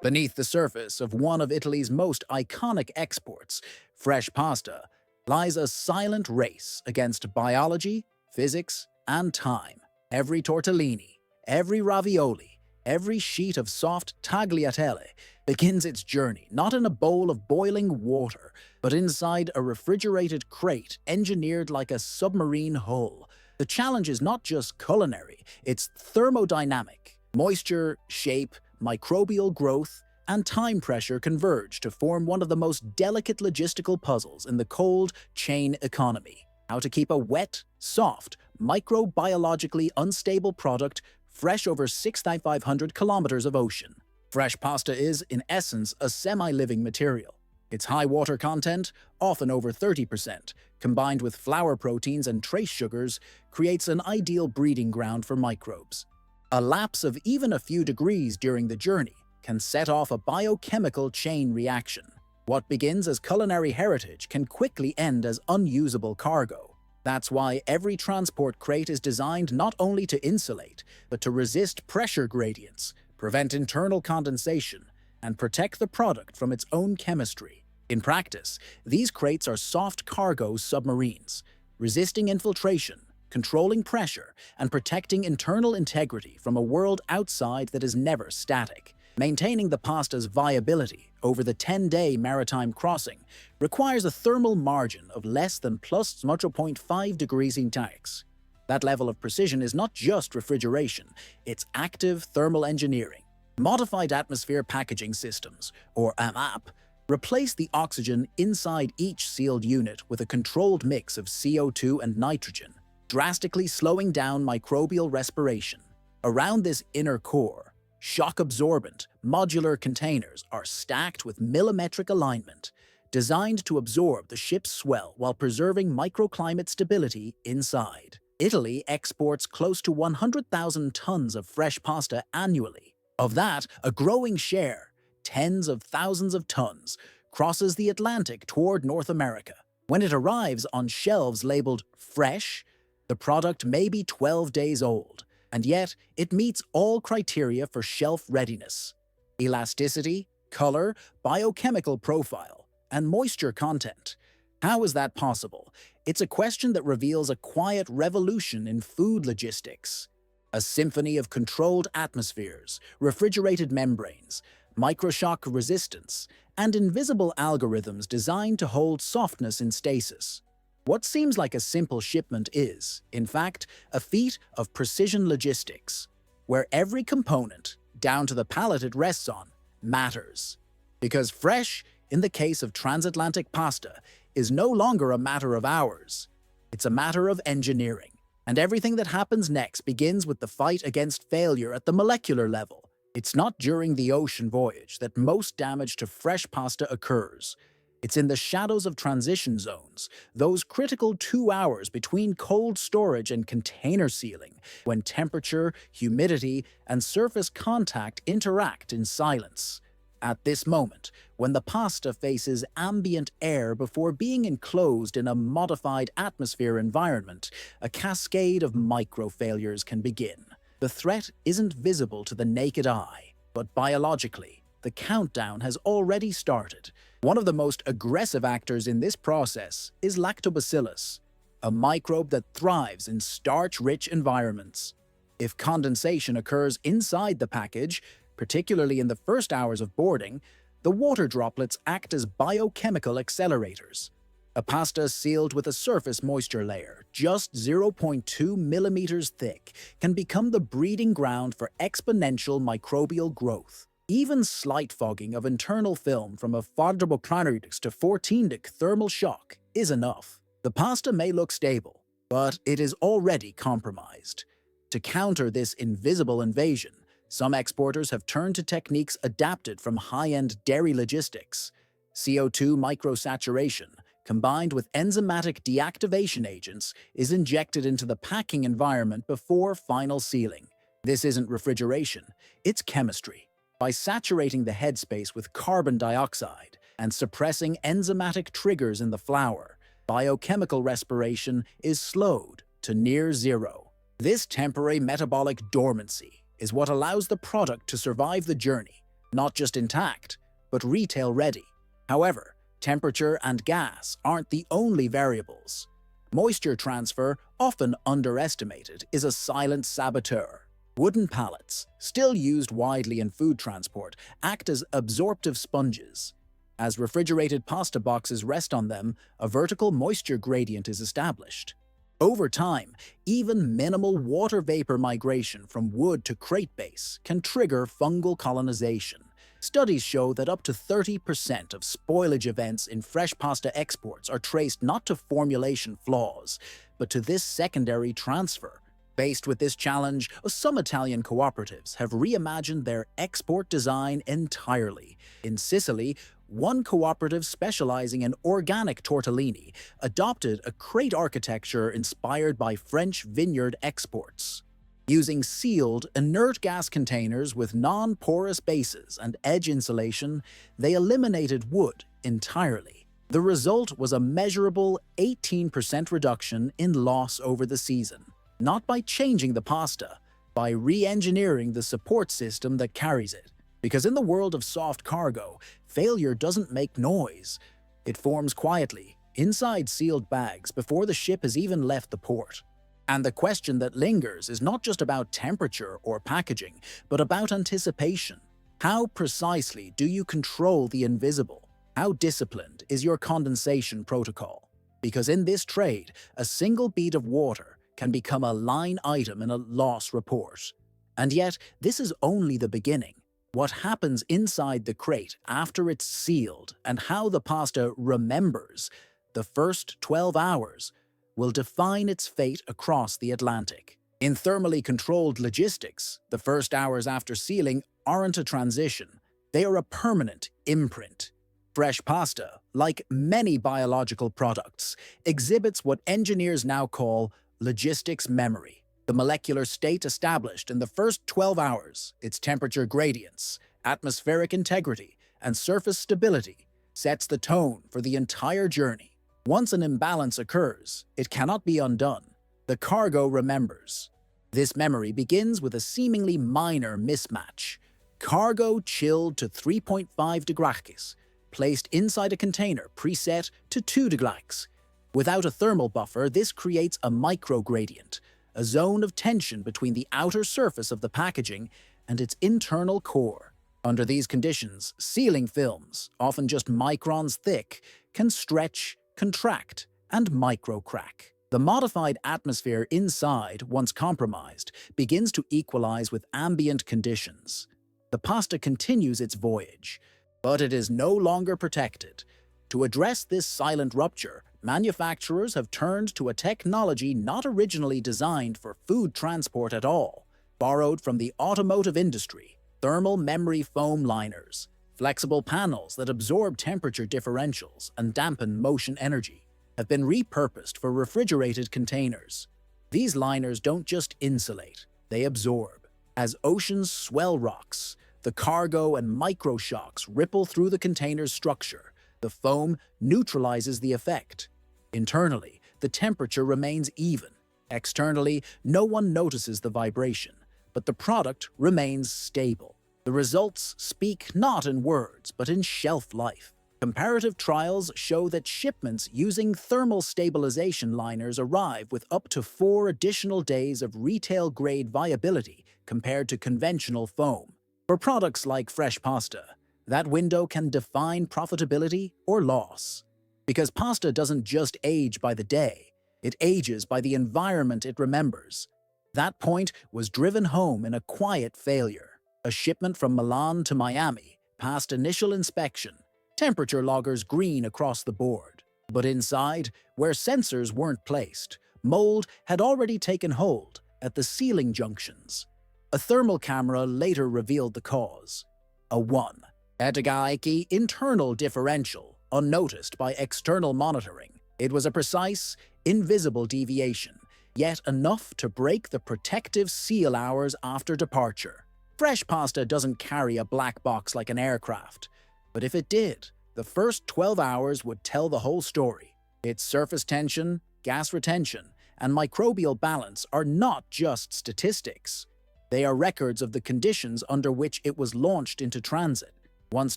Beneath the surface of one of Italy's most iconic exports, fresh pasta, lies a silent race against biology, physics, and time. Every tortellini, every ravioli, every sheet of soft tagliatelle begins its journey not in a bowl of boiling water, but inside a refrigerated crate engineered like a submarine hull. The challenge is not just culinary, it's thermodynamic. Moisture, shape, microbial growth, and time pressure converge to form one of the most delicate logistical puzzles in the cold chain economy. How to keep a wet, soft, microbiologically unstable product fresh over 6,500 kilometers of ocean. Fresh pasta is, in essence, a semi-living material. Its high water content, often over 30%, combined with flour proteins and trace sugars, creates an ideal breeding ground for microbes. A lapse of even a few degrees during the journey can set off a biochemical chain reaction. What begins as culinary heritage can quickly end as unusable cargo. That's why every transport crate is designed not only to insulate, but to resist pressure gradients, prevent internal condensation, and protect the product from its own chemistry. In practice, these crates are soft cargo submarines, resisting infiltration, controlling pressure, and protecting internal integrity from a world outside that is never static. Maintaining the pasta's viability over the 10-day maritime crossing requires a thermal margin of less than plus 0.5 degrees Celsius. That level of precision is not just refrigeration, it's active thermal engineering. Modified atmosphere packaging systems, or AMAP, replace the oxygen inside each sealed unit with a controlled mix of CO2 and nitrogen, drastically slowing down microbial respiration. Around this inner core, shock-absorbent, modular containers are stacked with millimetric alignment, designed to absorb the ship's swell while preserving microclimate stability inside. Italy exports close to 100,000 tons of fresh pasta annually. Of that, a growing share, tens of thousands of tons, crosses the Atlantic toward North America. When it arrives on shelves labeled fresh, the product may be 12 days old, and yet it meets all criteria for shelf readiness: elasticity, color, biochemical profile, and moisture content. How is that possible? It's a question that reveals a quiet revolution in food logistics. A symphony of controlled atmospheres, refrigerated membranes, microshock resistance, and invisible algorithms designed to hold softness in stasis. What seems like a simple shipment is, in fact, a feat of precision logistics, where every component, down to the pallet it rests on, matters. Because fresh, in the case of transatlantic pasta, is no longer a matter of hours. It's a matter of engineering. And everything that happens next begins with the fight against failure at the molecular level. It's not during the ocean voyage that most damage to fresh pasta occurs. It's in the shadows of transition zones, those critical 2 hours between cold storage and container sealing, when temperature, humidity, and surface contact interact in silence. At this moment, when the pasta faces ambient air before being enclosed in a modified atmosphere environment, a cascade of micro-failures can begin. The threat isn't visible to the naked eye, but biologically, the countdown has already started. One of the most aggressive actors in this process is lactobacillus, a microbe that thrives in starch-rich environments. If condensation occurs inside the package, particularly in the first hours of boarding, the water droplets act as biochemical accelerators. A pasta sealed with a surface moisture layer, just 0.2 millimeters thick, can become the breeding ground for exponential microbial growth. Even slight fogging of internal film from a 4° to 14° thermal shock is enough. The pasta may look stable, but it is already compromised. To counter this invisible invasion, some exporters have turned to techniques adapted from high-end dairy logistics. CO2 microsaturation, combined with enzymatic deactivation agents, is injected into the packing environment before final sealing. This isn't refrigeration, it's chemistry. By saturating the headspace with carbon dioxide and suppressing enzymatic triggers in the flour, biochemical respiration is slowed to near zero. This temporary metabolic dormancy is what allows the product to survive the journey, not just intact, but retail-ready. However, temperature and gas aren't the only variables. Moisture transfer, often underestimated, is a silent saboteur. Wooden pallets, still used widely in food transport, act as absorptive sponges. As refrigerated pasta boxes rest on them, a vertical moisture gradient is established. Over time, even minimal water vapor migration from wood to crate base can trigger fungal colonization. Studies show that up to 30% of spoilage events in fresh pasta exports are traced not to formulation flaws, but to this secondary transfer. Faced with this challenge, some Italian cooperatives have reimagined their export design entirely. In Sicily, one cooperative specializing in organic tortellini adopted a crate architecture inspired by French vineyard exports. Using sealed, inert gas containers with non-porous bases and edge insulation, they eliminated wood entirely. The result was a measurable 18% reduction in loss over the season. Not by changing the pasta, by re-engineering the support system that carries it. Because in the world of soft cargo, failure doesn't make noise. It forms quietly, inside sealed bags, before the ship has even left the port. And the question that lingers is not just about temperature or packaging, but about anticipation. How precisely do you control the invisible? How disciplined is your condensation protocol? Because in this trade, a single bead of water can become a line item in a loss report. And yet, this is only the beginning. What happens inside the crate after it's sealed and how the pasta remembers the first 12 hours will define its fate across the Atlantic. In thermally controlled logistics, the first hours after sealing aren't a transition. They are a permanent imprint. Fresh pasta, like many biological products, exhibits what engineers now call logistics memory. The molecular state established in the first 12 hours, its temperature gradients, atmospheric integrity, and surface stability, sets the tone for the entire journey. Once an imbalance occurs, it cannot be undone. The cargo remembers. This memory begins with a seemingly minor mismatch. Cargo chilled to 3.5 degrees, placed inside a container preset to 2 degrees. Without a thermal buffer, this creates a microgradient, a zone of tension between the outer surface of the packaging and its internal core. Under these conditions, sealing films, often just microns thick, can stretch, contract, and microcrack. The modified atmosphere inside, once compromised, begins to equalize with ambient conditions. The pasta continues its voyage, but it is no longer protected. To address this silent rupture, manufacturers have turned to a technology not originally designed for food transport at all. Borrowed from the automotive industry, thermal memory foam liners, flexible panels that absorb temperature differentials and dampen motion energy, have been repurposed for refrigerated containers. These liners don't just insulate, they absorb. As oceans swell rocks, the cargo and microshocks ripple through the container's structure. The foam neutralizes the effect. Internally, the temperature remains even. Externally, no one notices the vibration, but the product remains stable. The results speak not in words, but in shelf life. Comparative trials show that shipments using thermal stabilization liners arrive with up to 4 additional days of retail-grade viability compared to conventional foam. For products like fresh pasta, that window can define profitability or loss. Because pasta doesn't just age by the day, it ages by the environment it remembers. That point was driven home in a quiet failure. A shipment from Milan to Miami passed initial inspection, temperature loggers green across the board. But inside, where sensors weren't placed, mold had already taken hold at the sealing junctions. A thermal camera later revealed the cause. A 1 Edagaiki internal differential, unnoticed by external monitoring. It was a precise, invisible deviation, yet enough to break the protective seal hours after departure. Fresh pasta doesn't carry a black box like an aircraft, but if it did, the first 12 hours would tell the whole story. Its surface tension, gas retention, and microbial balance are not just statistics. They are records of the conditions under which it was launched into transit. Once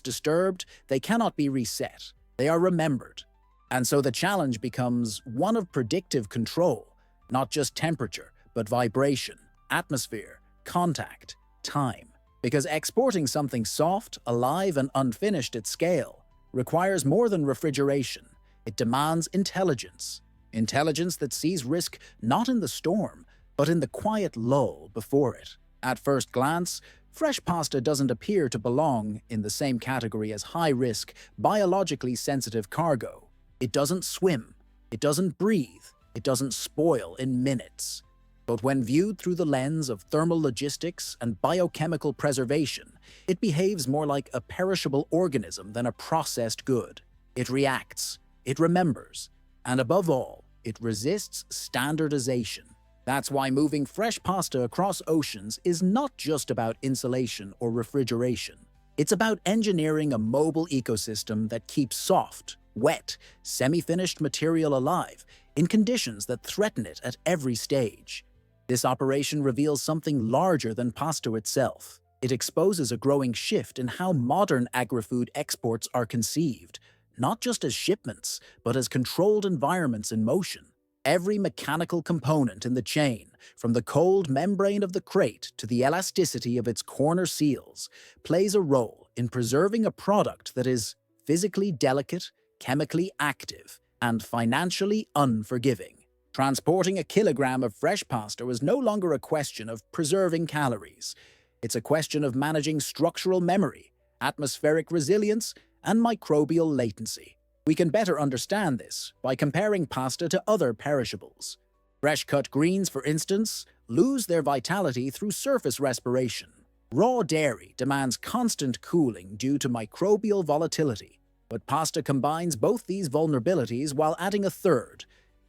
disturbed, they cannot be reset. They are remembered. And so the challenge becomes one of predictive control, not just temperature, but vibration, atmosphere, contact, time. Because exporting something soft, alive, and unfinished at scale requires more than refrigeration. It demands intelligence. Intelligence that sees risk not in the storm, but in the quiet lull before it. At first glance, fresh pasta doesn't appear to belong in the same category as high-risk, biologically sensitive cargo. It doesn't swim, it doesn't breathe, it doesn't spoil in minutes. But when viewed through the lens of thermal logistics and biochemical preservation, it behaves more like a perishable organism than a processed good. It reacts, it remembers, and above all, it resists standardization. That's why moving fresh pasta across oceans is not just about insulation or refrigeration. It's about engineering a mobile ecosystem that keeps soft, wet, semi-finished material alive in conditions that threaten it at every stage. This operation reveals something larger than pasta itself. It exposes a growing shift in how modern agri-food exports are conceived, not just as shipments, but as controlled environments in motion. Every mechanical component in the chain, from the cold membrane of the crate to the elasticity of its corner seals, plays a role in preserving a product that is physically delicate, chemically active, and financially unforgiving. Transporting a kilogram of fresh pasta was no longer a question of preserving calories. It's a question of managing structural memory, atmospheric resilience, and microbial latency. We can better understand this by comparing pasta to other perishables. Fresh-cut greens, for instance, lose their vitality through surface respiration. Raw dairy demands constant cooling due to microbial volatility, but pasta combines both these vulnerabilities while adding a third: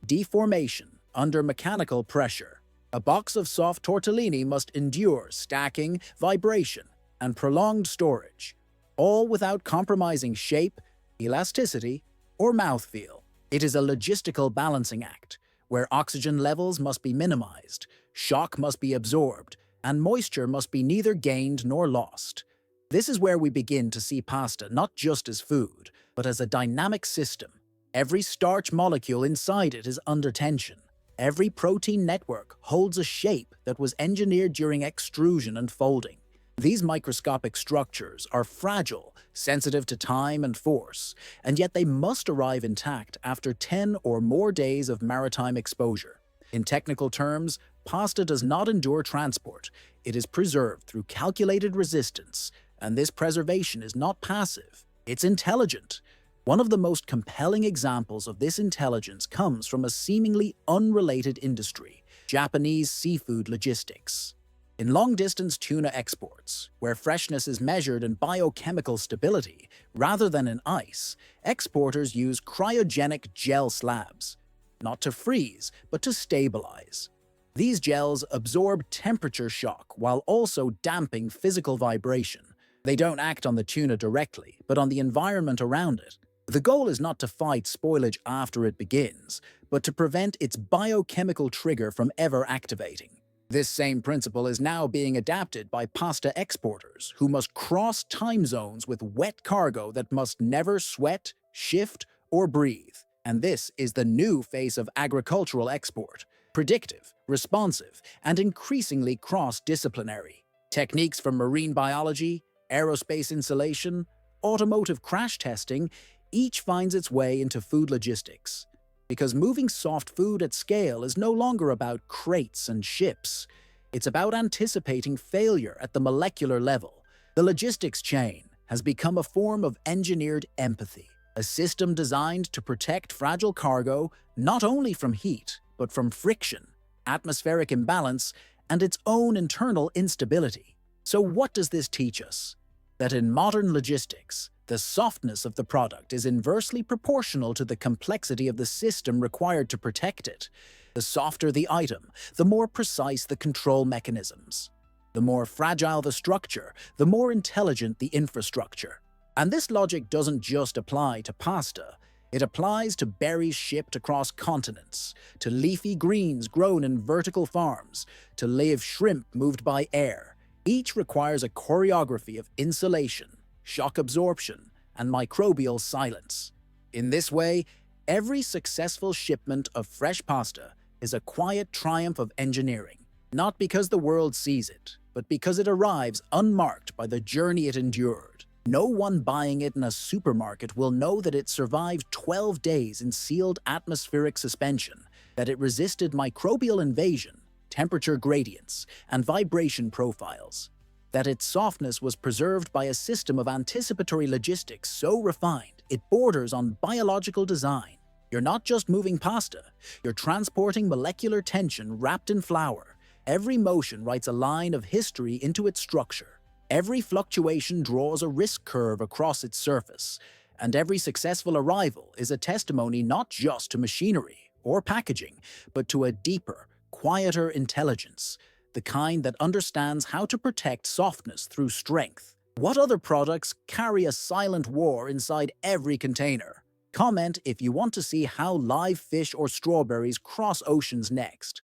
deformation under mechanical pressure. A box of soft tortellini must endure stacking, vibration, and prolonged storage, all without compromising shape, elasticity, or mouthfeel. It is a logistical balancing act, where oxygen levels must be minimized, shock must be absorbed, and moisture must be neither gained nor lost. This is where we begin to see pasta not just as food, but as a dynamic system. Every starch molecule inside it is under tension. Every protein network holds a shape that was engineered during extrusion and folding. These microscopic structures are fragile, sensitive to time and force, and yet they must arrive intact after 10 or more days of maritime exposure. In technical terms, pasta does not endure transport. It is preserved through calculated resistance, and this preservation is not passive, it's intelligent. One of the most compelling examples of this intelligence comes from a seemingly unrelated industry: Japanese seafood logistics. In long-distance tuna exports, where freshness is measured in biochemical stability rather than in ice, exporters use cryogenic gel slabs, not to freeze, but to stabilize. These gels absorb temperature shock while also damping physical vibration. They don't act on the tuna directly, but on the environment around it. The goal is not to fight spoilage after it begins, but to prevent its biochemical trigger from ever activating. This same principle is now being adapted by pasta exporters who must cross time zones with wet cargo that must never sweat, shift, or breathe. And this is the new face of agricultural export: predictive, responsive, and increasingly cross-disciplinary. Techniques from marine biology, aerospace insulation, automotive crash testing, each finds its way into food logistics. Because moving soft food at scale is no longer about crates and ships. It's about anticipating failure at the molecular level. The logistics chain has become a form of engineered empathy, a system designed to protect fragile cargo not only from heat, but from friction, atmospheric imbalance, and its own internal instability. So what does this teach us? That in modern logistics, the softness of the product is inversely proportional to the complexity of the system required to protect it. The softer the item, the more precise the control mechanisms. The more fragile the structure, the more intelligent the infrastructure. And this logic doesn't just apply to pasta. It applies to berries shipped across continents, to leafy greens grown in vertical farms, to live shrimp moved by air. Each requires a choreography of insulation, shock absorption, and microbial silence. In this way, every successful shipment of fresh pasta is a quiet triumph of engineering, not because the world sees it, but because it arrives unmarked by the journey it endured. No one buying it in a supermarket will know that it survived 12 days in sealed atmospheric suspension, that it resisted microbial invasion, temperature gradients, and vibration profiles, that its softness was preserved by a system of anticipatory logistics so refined it borders on biological design. You're not just moving pasta, you're transporting molecular tension wrapped in flour. Every motion writes a line of history into its structure. Every fluctuation draws a risk curve across its surface, and every successful arrival is a testimony not just to machinery or packaging, but to a deeper, quieter intelligence, the kind that understands how to protect softness through strength. What other products carry a silent war inside every container? Comment if you want to see how live fish or strawberries cross oceans next.